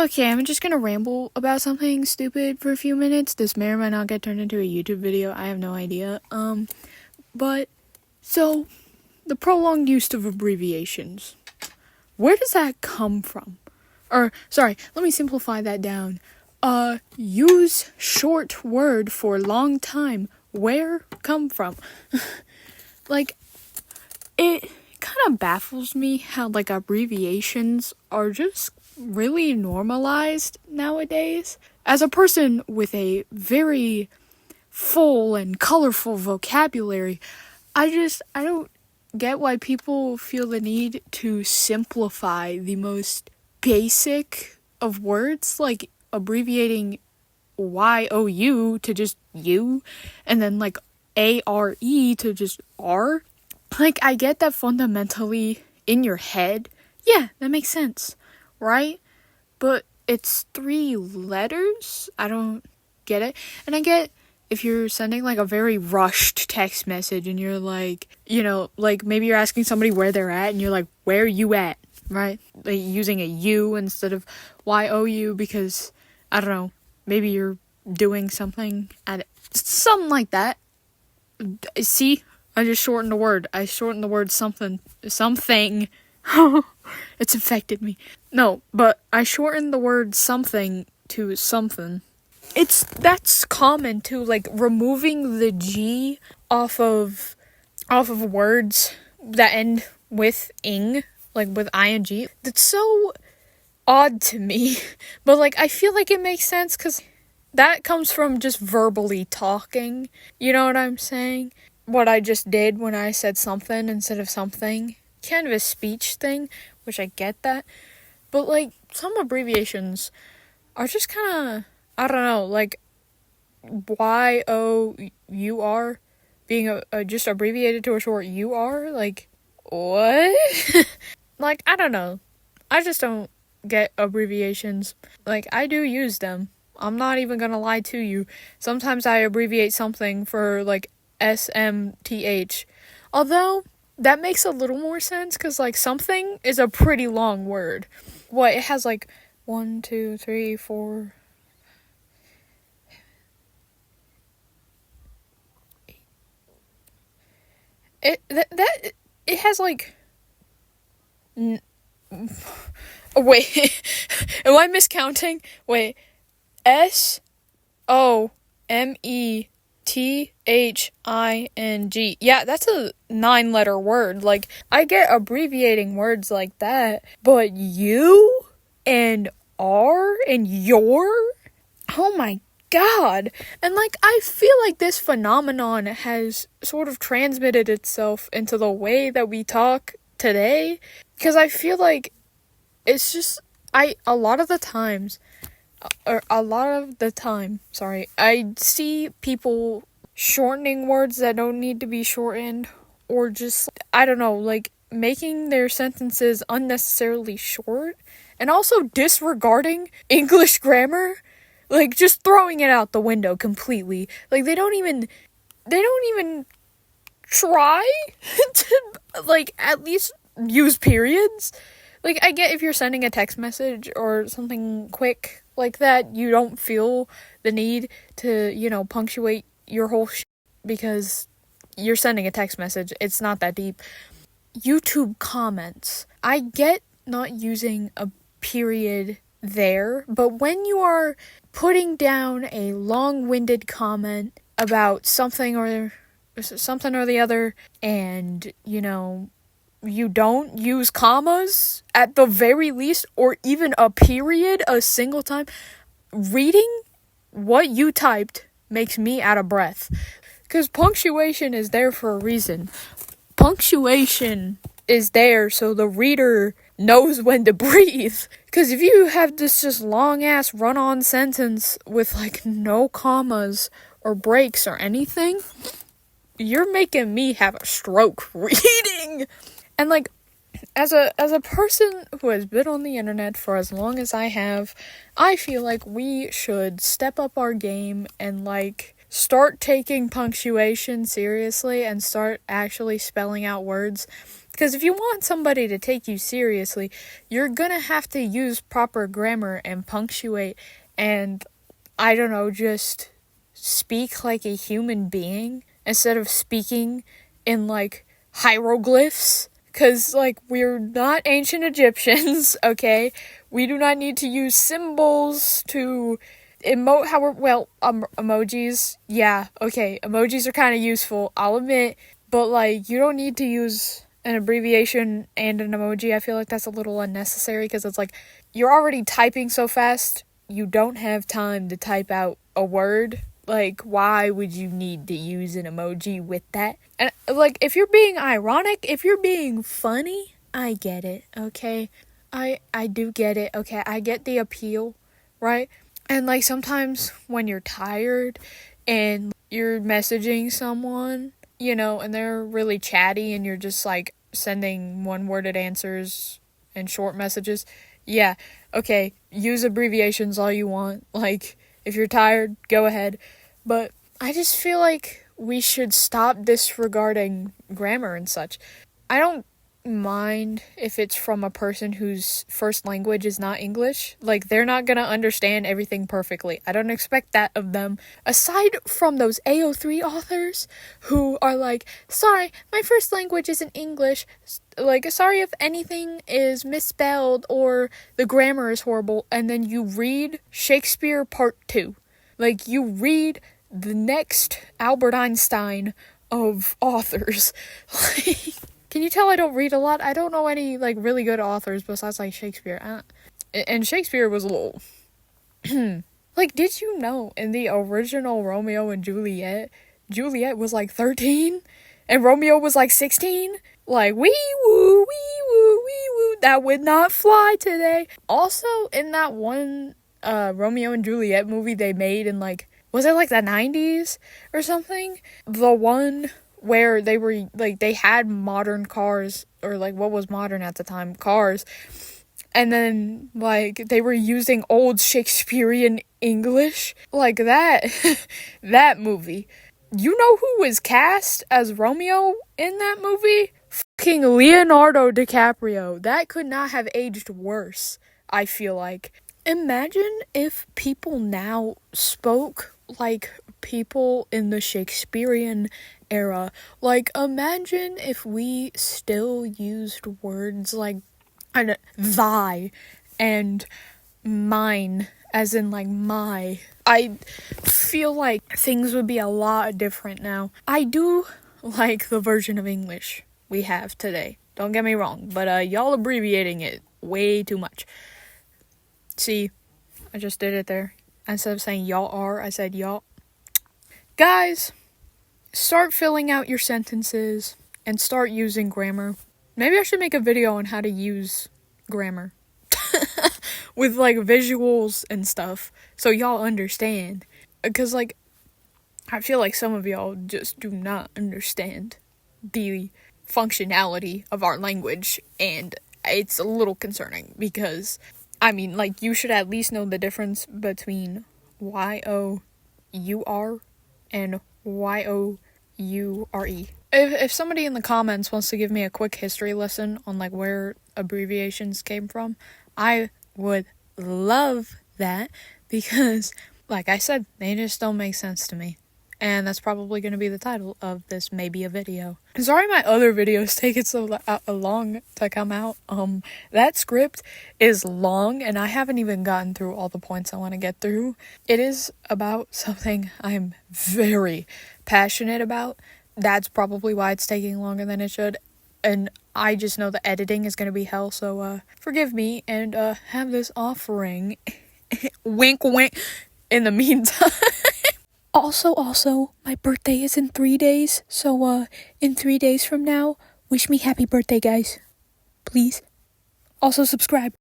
Okay, I'm just gonna ramble about something stupid for a few minutes. This may or may not get turned into a YouTube video. I have no idea. But, so, the prolonged use of abbreviations. Where does that come from? Or, sorry, let me simplify that down. Use short word for long time. Where come from? Like, it kind of baffles me how, like, abbreviations are just really normalized nowadays. As a person with a very full and colorful vocabulary, I don't get why people feel the need to simplify the most basic of words, like abbreviating YOU to just you, and then like ARE to just R. Like, I get that fundamentally in your head, yeah, that makes sense, right? But it's 3 letters? I don't get it. And I get if you're sending like a very rushed text message and you're like, like maybe you're asking somebody where they're at and you're like, where you at, right? Like using a U instead of YOU because, I don't know, maybe you're doing something something like that. See? I just shortened the word. I shortened the word something. It's infected me. No, but I shortened the word something to something. That's common too, like removing the G off of words that end with ing, like with ing. That's so odd to me. But like I feel like it makes sense because that comes from just verbally talking. You know what I'm saying? What I just did when I said something instead of something. Kind of a speech thing, which I get that. But, like, some abbreviations are just kind of, I don't know, like, YOUR being just abbreviated to a short UR. Like, what? Like, I don't know. I just don't get abbreviations. Like, I do use them. I'm not even gonna lie to you. Sometimes I abbreviate something for, like, SMTH. Although, that makes a little more sense, because, like, something is a pretty long word. What, it has, like, 1, 2, 3, 4... It has, like... Oh, wait. Am I miscounting? Wait. SOMETHING. Yeah, that's a 9-letter word. Like, I get abbreviating words like that, but you and R and your? Oh my god. And like, I feel like this phenomenon has sort of transmitted itself into the way that we talk today, because I feel like it's just, I see people shortening words that don't need to be shortened, or just, I don't know, like, making their sentences unnecessarily short, and also disregarding English grammar, like, just throwing it out the window completely. Like, they don't even try to, like, at least use periods. Like, I get if you're sending a text message or something quick like that, you don't feel the need to, punctuate your whole because you're sending a text message. It's not that deep. YouTube comments. I get not using a period there, but when you are putting down a long-winded comment about something or the other, and, you don't use commas at the very least, or even a period a single time, reading what you typed makes me out of breath. Because punctuation is there for a reason. Punctuation is there so the reader knows when to breathe. Because if you have this just long-ass run-on sentence with, like, no commas or breaks or anything, you're making me have a stroke reading. And, like, as a person who has been on the internet for as long as I have, I feel like we should step up our game and, like, start taking punctuation seriously and start actually spelling out words. Because if you want somebody to take you seriously, you're gonna have to use proper grammar and punctuate and, I don't know, just speak like a human being instead of speaking in, like, hieroglyphs. Because, like, we're not ancient Egyptians, okay? We do not need to use symbols to emote how we're, emojis, yeah, okay, emojis are kind of useful, I'll admit, but, like, you don't need to use an abbreviation and an emoji. I feel like that's a little unnecessary, because it's like, you're already typing so fast, you don't have time to type out a word. Like, why would you need to use an emoji with that? And, like, if you're being ironic, if you're being funny, I get it, okay? I do get it, okay? I get the appeal, right? And, like, sometimes when you're tired and you're messaging someone, you know, and they're really chatty and you're just, like, sending one-worded answers and short messages, yeah, okay, use abbreviations all you want. Like, if you're tired, go ahead. But I just feel like we should stop disregarding grammar and such. I don't mind if it's from a person whose first language is not English. Like, they're not gonna understand everything perfectly. I don't expect that of them. Aside from those AO3 authors who are like, sorry, my first language isn't English. Like, sorry if anything is misspelled or the grammar is horrible. And then you read Shakespeare Part 2. Like, you read the next Albert Einstein of authors. Like, can you tell I don't read a lot? I don't know any, like, really good authors besides, like, Shakespeare. And Shakespeare was a little... Like, did you know in the original Romeo and Juliet, Juliet was, like, 13? And Romeo was, like, 16? Like, wee-woo, wee-woo, wee-woo. That would not fly today. Also, in that one Romeo and Juliet movie they made in, like, was it, like, the 90s or something? The one where they were, like, they had modern cars, or, like, what was modern at the time? Cars. And then, like, they were using old Shakespearean English. Like, that, that movie. You know who was cast as Romeo in that movie? Fucking Leonardo DiCaprio. That could not have aged worse, I feel like. Imagine if people now spoke like people in the Shakespearean era. Like, imagine if we still used words like thy and mine, as in, like, my. I feel like things would be a lot different now. I do like the version of English we have today. Don't get me wrong, but y'all abbreviating it way too much. See, I just did it there. Instead of saying y'all are, I said y'all. Guys, start filling out your sentences and start using grammar. Maybe I should make a video on how to use grammar. With, like, visuals and stuff, so y'all understand. Because, like, I feel like some of y'all just do not understand the functionality of our language, and it's a little concerning, because, I mean, like, you should at least know the difference between Y-O-U-R and Y-O-U-R-E. If somebody in the comments wants to give me a quick history lesson on, like, where abbreviations came from, I would love that, because, like I said, they just don't make sense to me. And that's probably going to be the title of this maybe a video. Sorry my other videos take it so long to come out. That script is long, and I haven't even gotten through all the points I want to get through. It is about something I'm very passionate about. That's probably why it's taking longer than it should. And I just know the editing is going to be hell, so forgive me and have this offering. Wink, wink. In the meantime. Also, my birthday is in 3 days, so in 3 days from now, wish me happy birthday, guys. Please. Also, subscribe.